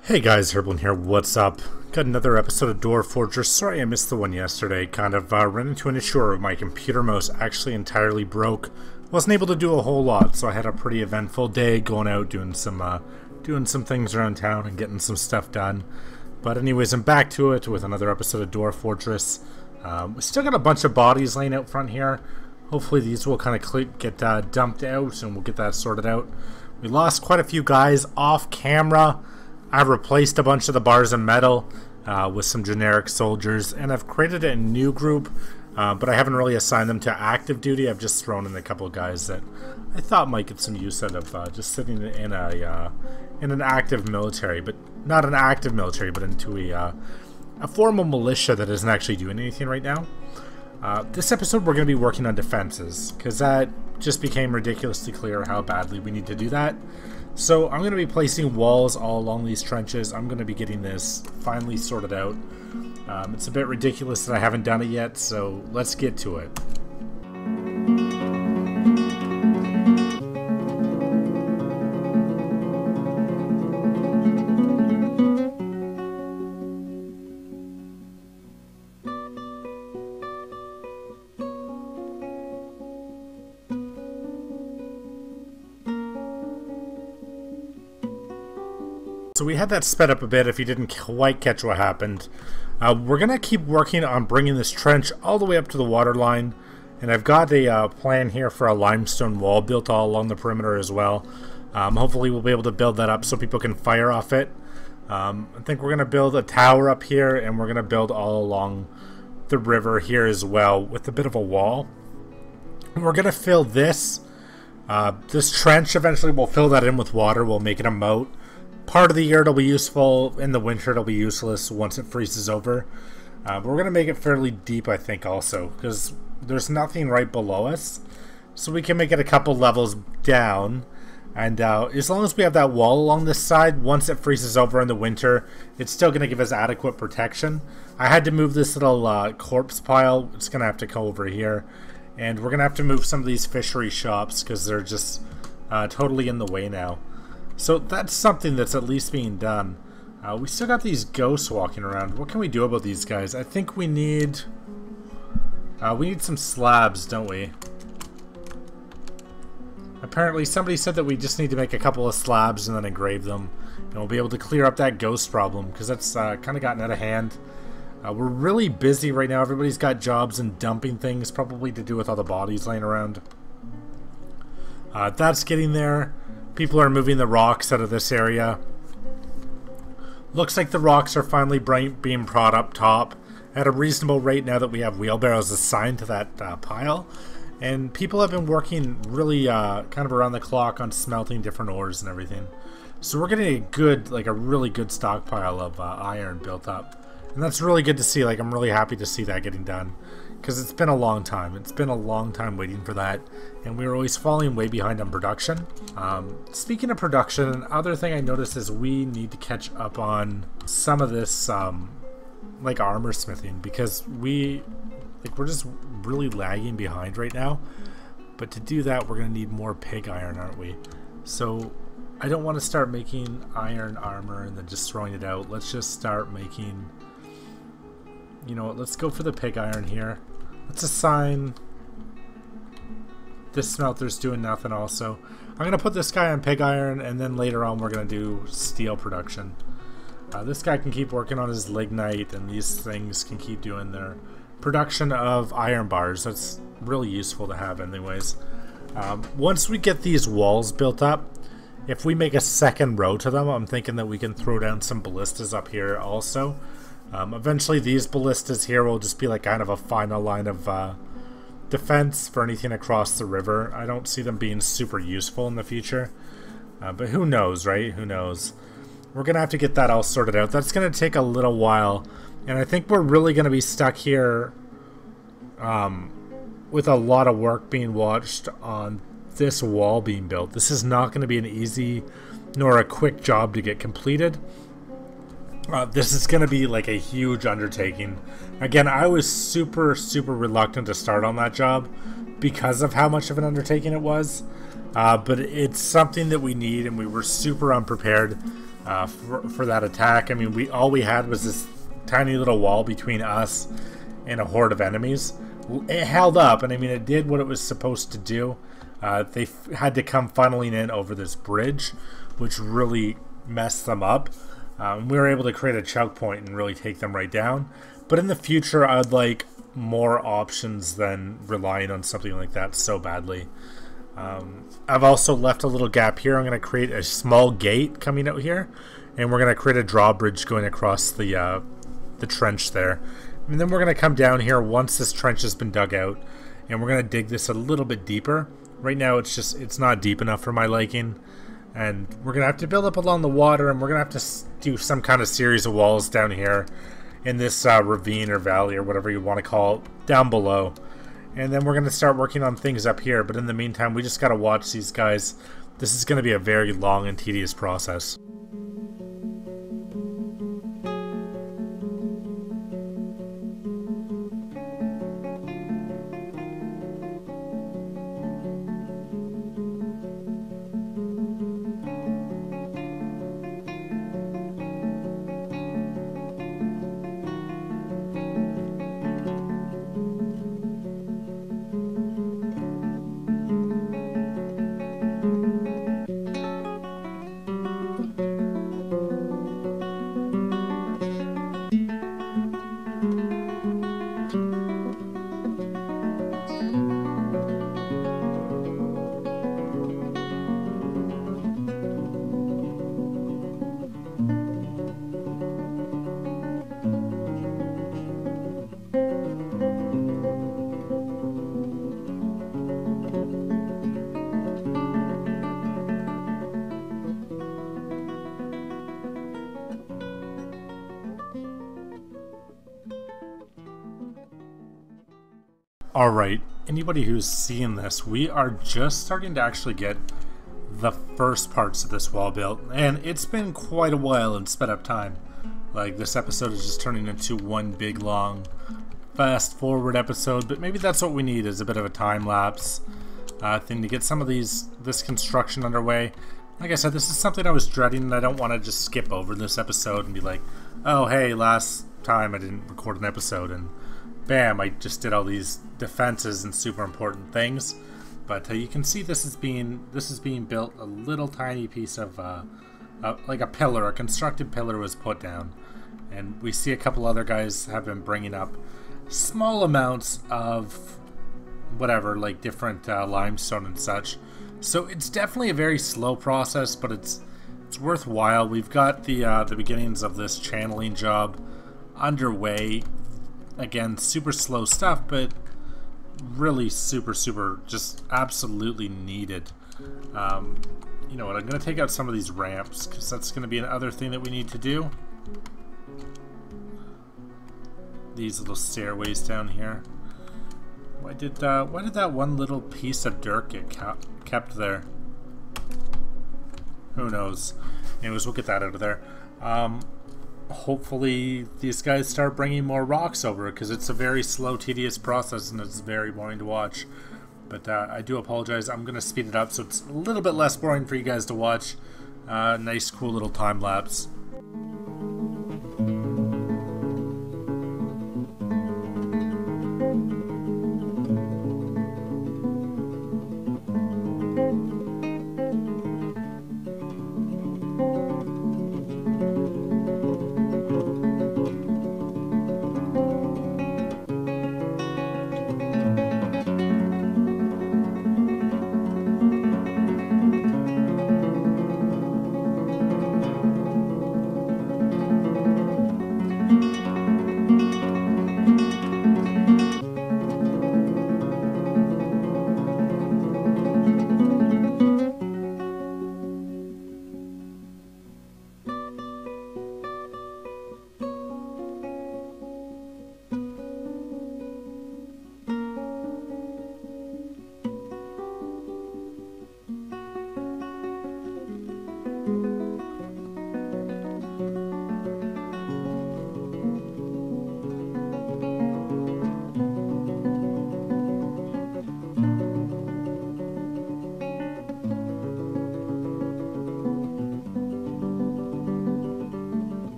Hey guys, Herblin here, what's up? Got another episode of Dwarf Fortress. Sorry I missed the one yesterday. Kind of ran into an issue where my computer mouse actually entirely broke. Wasn't able to do a whole lot, so I had a pretty eventful day going out doing some things around town and getting some stuff done. But anyways, I'm back to it with another episode of Dwarf Fortress. We still got a bunch of bodies laying out front here. Hopefully these will kind of get dumped out and we'll get that sorted out. We lost quite a few guys off camera. I've replaced a bunch of the bars of metal with some generic soldiers, and I've created a new group, but I haven't really assigned them to active duty. I've just thrown in a couple of guys that I thought might get some use out of just sitting in an active military, but not an active military, but into a formal militia that isn't actually doing anything right now. This episode we're going to be working on defenses, because that just became ridiculously clear how badly we need to do that. So I'm going to be placing walls all along these trenches. I'm going to be getting this finally sorted out. It's a bit ridiculous that I haven't done it yet, so let's get to it. So we had that sped up a bit if you didn't quite catch what happened. We're going to keep working on bringing this trench all the way up to the water line. And I've got a plan here for a limestone wall built all along the perimeter as well. Hopefully we'll be able to build that up so people can fire off it. I think we're going to build a tower up here, and we're going to build all along the river here as well with a bit of a wall. And we're going to fill this. This trench, eventually we'll fill that in with water. We'll make it a moat. Part of the year it'll be useful, in the winter it'll be useless once it freezes over. But we're going to make it fairly deep, I think, also, because there's nothing right below us. So we can make it a couple levels down. And as long as we have that wall along this side, once it freezes over in the winter, it's still going to give us adequate protection. I had to move this little corpse pile. It's going to have to go over here. And we're going to have to move some of these fishery shops because they're just totally in the way now. So that's something that's at least being done. We still got these ghosts walking around. What can we do about these guys? I think we need some slabs, don't we? Apparently somebody said that we just need to make a couple of slabs and then engrave them. And we'll be able to clear up that ghost problem, because that's kind of gotten out of hand. We're really busy right now. Everybody's got jobs and dumping things, probably to do with all the bodies laying around. That's getting there. People are moving the rocks out of this area. Looks like the rocks are finally being brought up top at a reasonable rate now that we have wheelbarrows assigned to that pile. And people have been working really kind of around the clock on smelting different ores and everything. So we're getting a good, like a really good stockpile of iron built up. And that's really good to see. Like, I'm really happy to see that getting done. Because it's been a long time. It's been a long time waiting for that. And we were always falling way behind on production. Speaking of production, another thing I noticed is we need to catch up on some of this, like, armor smithing. Because we're just really lagging behind right now. But to do that, we're going to need more pig iron, aren't we? So I don't want to start making iron armor and then just throwing it out. Let's just start making... You know what, let's go for the pig iron here. Let's assign... This smelter's doing nothing also. I'm going to put this guy on pig iron, and then later on we're going to do steel production. This guy can keep working on his lignite, and these things can keep doing their production of iron bars. That's really useful to have anyways. Once we get these walls built up, if we make a second row to them, I'm thinking that we can throw down some ballistas up here also. Eventually these ballistas here will just be like kind of a final line of defense for anything across the river. I don't see them being super useful in the future. But who knows, right? Who knows? We're going to have to get that all sorted out. That's going to take a little while. And I think we're really going to be stuck here with a lot of work being watched on this wall being built. This is not going to be an easy nor a quick job to get completed. This is going to be like a huge undertaking. Again, I was super reluctant to start on that job because of how much of an undertaking it was. But it's something that we need, and we were super unprepared. for that attack. I mean, all we had was this tiny little wall between us and a horde of enemies. It held up, and I mean, it did what it was supposed to do. They had to come funneling in over this bridge, which really messed them up. We were able to create a choke point and really take them right down. But in the future, I'd like more options than relying on something like that so badly. I've also left a little gap here. I'm going to create a small gate coming out here, and we're going to create a drawbridge going across the trench there. And then we're going to come down here once this trench has been dug out, and we're going to dig this a little bit deeper. Right now it's not deep enough for my liking, and we're going to have to build up along the water, and we're going to have to do some kind of series of walls down here in this ravine or valley or whatever you want to call it down below. And then we're going to start working on things up here, but in the meantime we just got to watch these guys. This is going to be a very long and tedious process. Alright, anybody who's seeing this, we are just starting to actually get the first parts of this wall built, and it's been quite a while in sped up time. Like, this episode is just turning into one big long fast forward episode, but maybe that's what we need, is a bit of a time lapse thing to get some of this construction underway. Like I said, this is something I was dreading, and I don't want to just skip over this episode and be like, oh hey, last time I didn't record an episode, and bam, I just did all these defenses and super important things. But you can see this is being built. A little tiny piece of like a pillar, a constructed pillar was put down, and we see a couple other guys have been bringing up small amounts of whatever, like different limestone and such. So it's definitely a very slow process, but it's worthwhile. We've got the beginnings of this channeling job underway. Again, super slow stuff, but really super just absolutely needed. You know what, I'm going to take out some of these ramps, because that's going to be another thing that we need to do. These little stairways down here. Why did that one little piece of dirt get kept there? Who knows? Anyways, we'll get that out of there. Hopefully these guys start bringing more rocks over, because it's a very slow, tedious process, and it's very boring to watch. But I do apologize. I'm going to speed it up so it's a little bit less boring for you guys to watch. Nice, cool little time lapse.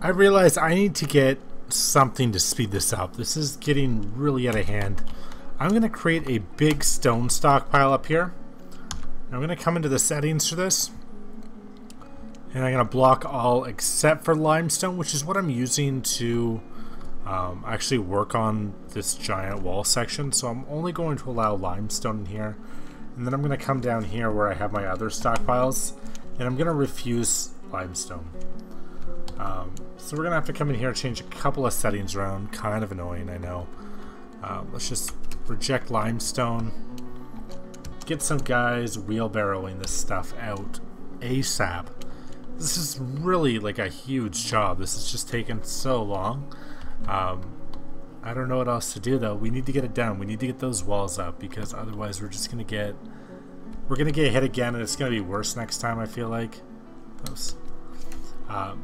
I realize I need to get something to speed this up. This is getting really out of hand. I'm going to create a big stone stockpile up here. I'm going to come into the settings for this. And I'm going to block all except for limestone, which is what I'm using to actually work on this giant wall section. So I'm only going to allow limestone in here. And then I'm going to come down here where I have my other stockpiles. And I'm going to refuse limestone. So we're going to have to come in here and change a couple of settings around. Kind of annoying, I know. Let's just reject limestone. Get some guys wheelbarrowing this stuff out ASAP. This is really like a huge job. This has just taken so long. I don't know what else to do though. We need to get it done. We need to get those walls up because otherwise we're just gonna get hit again, and it's gonna be worse next time. I feel like.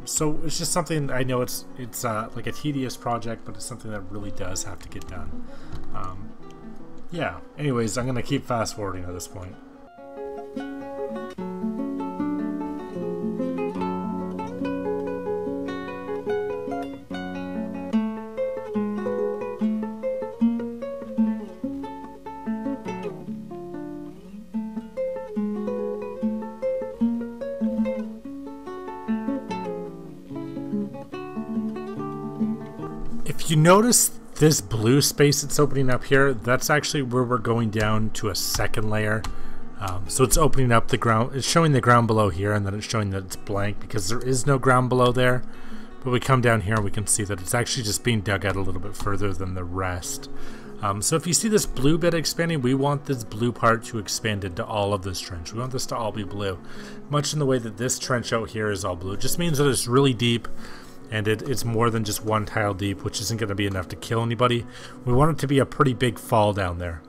So it's just something. I know it's like a tedious project, but it's something that really does have to get done. Yeah. Anyways, I'm gonna keep fast forwarding at this point. If you notice this blue space that's opening up here, that's actually where we're going down to a second layer. So it's opening up the ground, it's showing the ground below here, and then it's showing that it's blank because there is no ground below there. But we come down here and we can see that it's actually just being dug out a little bit further than the rest. So if you see this blue bit expanding, we want this blue part to expand into all of this trench. We want this to all be blue. Much in the way that this trench out here is all blue. It just means that it's really deep. And it's more than just one tile deep, which isn't going to be enough to kill anybody. We want it to be a pretty big fall down there.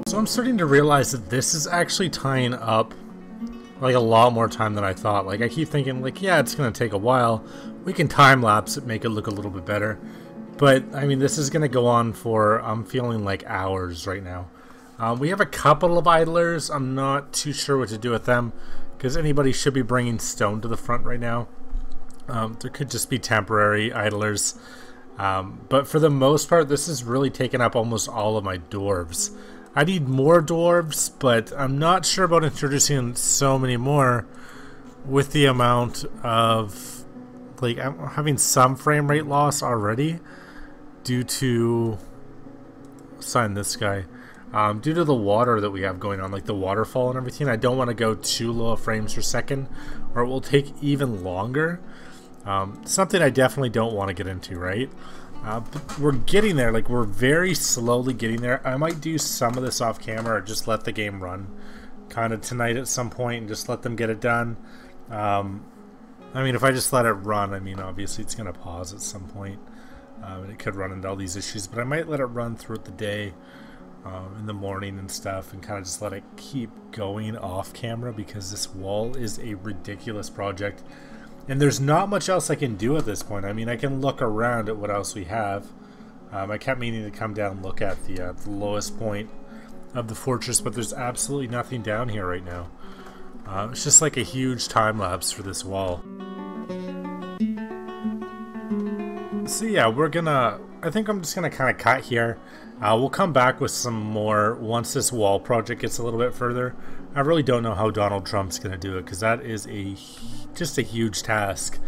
So I'm starting to realize that this is actually tying up like a lot more time than I thought. Like I keep thinking like, yeah, it's going to take a while. We can time lapse it, make it look a little bit better. But I mean, this is going to go on for, I'm feeling like hours right now. We have a couple of idlers. I'm not too sure what to do with them because anybody should be bringing stone to the front right now. There could just be temporary idlers. But for the most part, this is really taking up almost all of my dwarves. I need more dwarves, but I'm not sure about introducing so many more with the amount of, like, I'm having some frame rate loss already due to, sign this guy, due to the water that we have going on, like the waterfall and everything. I don't want to go too low of frames per second or it will take even longer. Something I definitely don't want to get into, right? But we're getting there, like we're very slowly getting there. I might do some of this off camera or just let the game run kind of tonight at some point and just let them get it done. I mean, if I just let it run, I mean, obviously it's going to pause at some point. And it could run into all these issues, but I might let it run throughout the day, in the morning and stuff, and kind of just let it keep going off camera because this wall is a ridiculous project. And there's not much else I can do at this point. I mean, I can look around at what else we have. I kept meaning to come down and look at the lowest point of the fortress, but there's absolutely nothing down here right now. It's just like a huge time lapse for this wall. So yeah, I think I'm just gonna kind of cut here. We'll come back with some more once this wall project gets a little bit further. I really don't know how Donald Trump's gonna do it because that is just a huge task.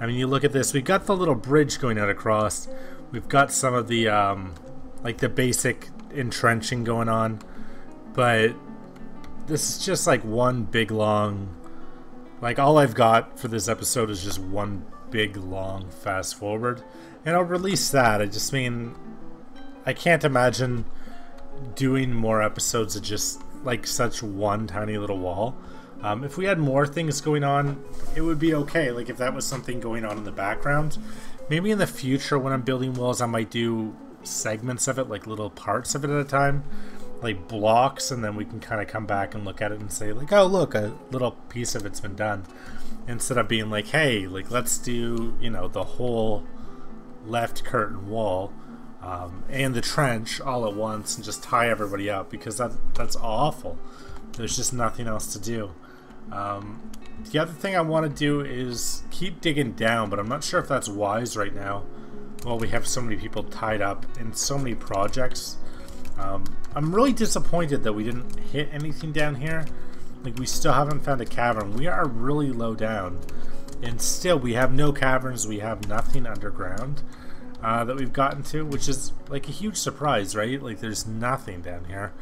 I mean, you look at this, we've got the little bridge going out across. We've got some of the like the basic entrenching going on, but this is just like one big long, like all I've got for this episode is just one big long fast forward, and I'll release that. I just mean, I can't imagine doing more episodes of just like such one tiny little wall. If we had more things going on, it would be okay. Like if that was something going on in the background, maybe in the future when I'm building walls, I might do segments of it, like little parts of it at a time, like blocks, and then we can kind of come back and look at it and say like, oh look, a little piece of it's been done, instead of being like, hey, like let's do, you know, the whole left curtain wall and the trench all at once and just tie everybody up, because that's awful. There's just nothing else to do. The other thing I want to do is keep digging down, but I'm not sure if that's wise right now while we have so many people tied up in so many projects. I'm really disappointed that we didn't hit anything down here. Like, we still haven't found a cavern. We are really low down, and still we have no caverns. We have nothing underground that we've gotten to, which is like a huge surprise, right? Like, there's nothing down here.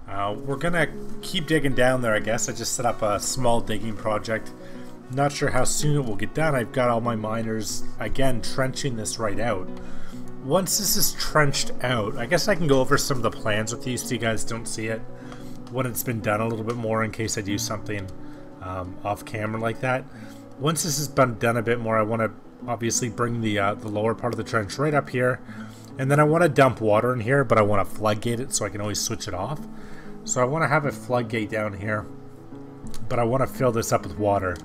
We're gonna keep digging down there, I guess. I just set up a small digging project. Not sure how soon it will get done. I've got all my miners, again, trenching this right out. Once this is trenched out, I guess I can go over some of the plans with you so you guys don't see it when it's been done a little bit more, in case I do something off camera like that. Once this has been done a bit more, I want to obviously bring the lower part of the trench right up here. And then I want to dump water in here, but I want to floodgate it so I can always switch it off. So I want to have a floodgate down here, but I want to fill this up with water.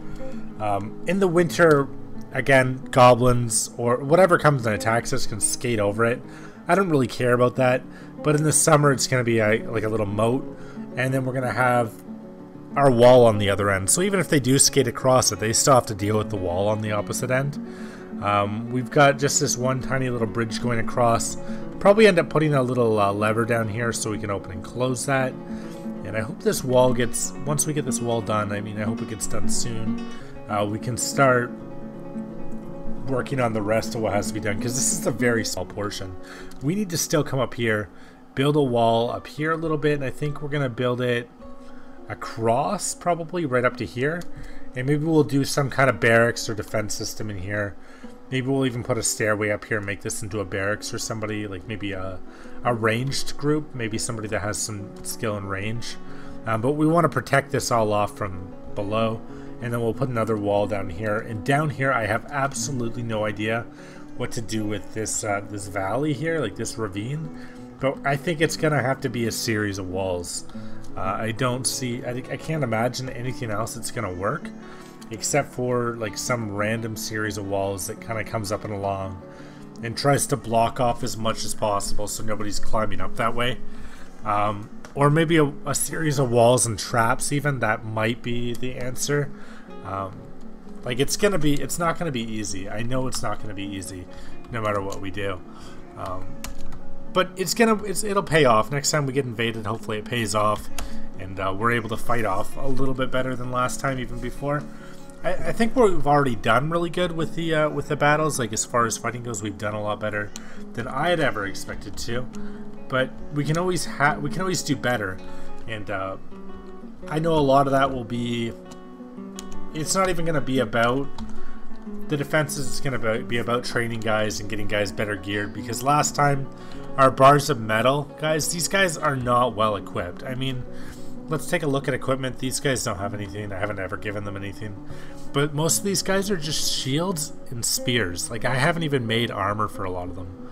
In the winter, again, goblins or whatever comes and attacks us can skate over it. I don't really care about that, but in the summer it's going to be like a little moat, and then we're going to have our wall on the other end. So even if they do skate across it, they still have to deal with the wall on the opposite end. We've got just this one tiny little bridge going across. Probably end up putting a little lever down here so we can open and close that. And I hope this wall gets, once we get this wall done, I mean, I hope it gets done soon. We can start working on the rest of what has to be done, because this is a very small portion. We need to still come up here, build a wall up here a little bit, and I think we're going to build it across, probably right up to here. And maybe we'll do some kind of barracks or defense system in here. Maybe we'll even put a stairway up here and make this into a barracks for somebody, like maybe a ranged group, maybe somebody that has some skill in range. But we want to protect this all off from below, and then we'll put another wall down here. And down here I have absolutely no idea what to do with this this valley here, like this ravine. But I think it's gonna have to be a series of walls. I can't imagine anything else that's gonna work, except for like some random series of walls that kind of comes up and along and tries to block off as much as possible so nobody's climbing up that way. Or maybe a series of walls and traps even, that might be the answer. Like it's not gonna be easy. I know it's not gonna be easy no matter what we do. But it'll pay off. Next time we get invaded, hopefully it pays off, and we're able to fight off a little bit better than last time, even before. I think we've already done really good with the battles. Like as far as fighting goes, we've done a lot better than I had ever expected to. But we can always do better, and I know a lot of that will be. It's not even going to be about the defenses. It's going to be about training guys and getting guys better geared. Because last time, our bars of metal guys, these guys are not well equipped. I mean, let's take a look at equipment. These guys don't have anything. I haven't ever given them anything. But most of these guys are just shields and spears. Like, I haven't even made armor for a lot of them.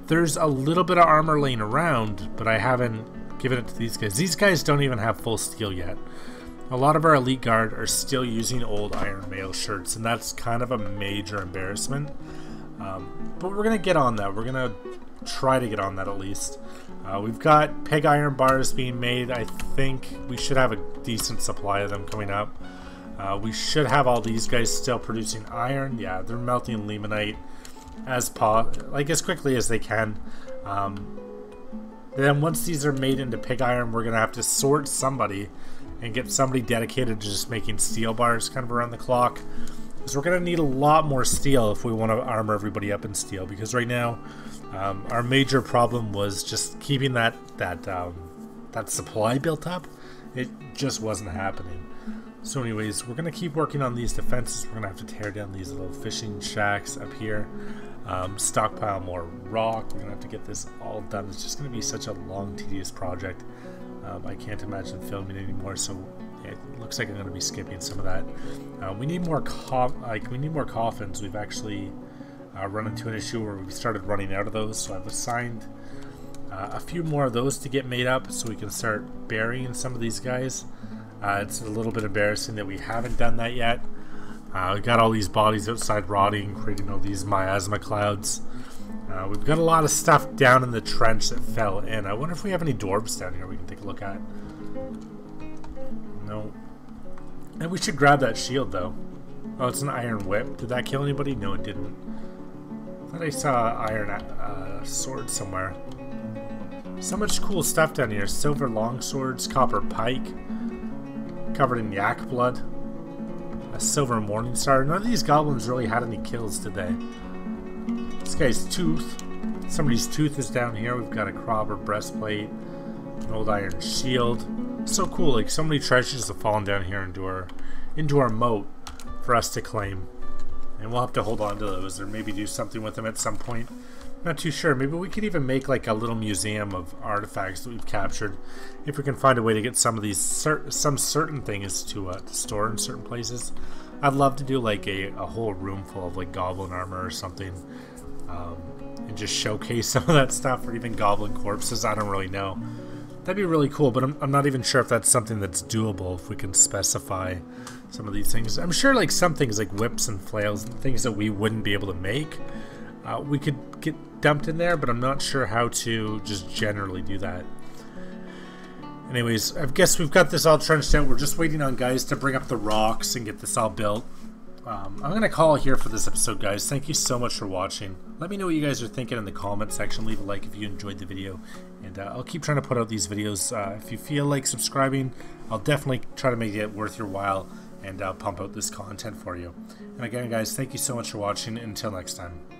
There's a little bit of armor laying around, but I haven't given it to these guys. These guys don't even have full steel yet. A lot of our elite guard are still using old iron mail shirts, and that's kind of a major embarrassment. But we're going to get on that. We're going to try to get on that at least. We've got pig iron bars being made. I think we should have a decent supply of them coming up. We should have all these guys still producing iron. Yeah, they're melting limonite as quickly as they can. Then once these are made into pig iron, we're going to have to sort somebody and get somebody dedicated to just making steel bars kind of around the clock. Because we're going to need a lot more steel if we want to armor everybody up in steel. Because right now, our major problem was just keeping that supply built up. It just wasn't happening. So anyways, we're going to keep working on these defenses. We're going to have to tear down these little fishing shacks up here. stockpile more rock. We're gonna have to get this all done. It's just gonna be such a long, tedious project. I can't imagine filming anymore, so yeah, it looks like I'm gonna be skipping some of that. We need more coffins. We've actually run into an issue where we started running out of those, so I've assigned a few more of those to get made up so we can start burying some of these guys. It's a little bit embarrassing that we haven't done that yet. We got all these bodies outside rotting, creating all these miasma clouds. We've got a lot of stuff down in the trench that fell in. I wonder if we have any dwarves down here we can take a look at. No. And we should grab that shield though. Oh, it's an iron whip. Did that kill anybody? No, it didn't. I thought I saw an iron sword somewhere. So much cool stuff down here. Silver longswords, copper pike, covered in yak blood. A silver morning star. None of these goblins really had any kills, did they? This guy's tooth. Somebody's tooth is down here. We've got a cropper breastplate, an old iron shield. So cool. Like, so many treasures have fallen down here into our moat for us to claim. And we'll have to hold on to those, or maybe do something with them at some point. Not too sure. Maybe we could even make like a little museum of artifacts that we've captured, if we can find a way to get some of these certain things to store in certain places. I'd love to do like a whole room full of like goblin armor or something, and just showcase some of that stuff, or even goblin corpses. I don't really know. That'd be really cool, but I'm not even sure if that's something that's doable, if we can specify some of these things. I'm sure like some things like whips and flails and things that we wouldn't be able to make, we could get dumped in there, but I'm not sure how to just generally do that. Anyways, I guess we've got this all trenched out. We're just waiting on guys to bring up the rocks and get this all built. I'm going to call it here for this episode, guys. Thank you so much for watching. Let me know what you guys are thinking in the comment section. Leave a like if you enjoyed the video. And I'll keep trying to put out these videos. If you feel like subscribing, I'll definitely try to make it worth your while and pump out this content for you. And again, guys, thank you so much for watching. Until next time.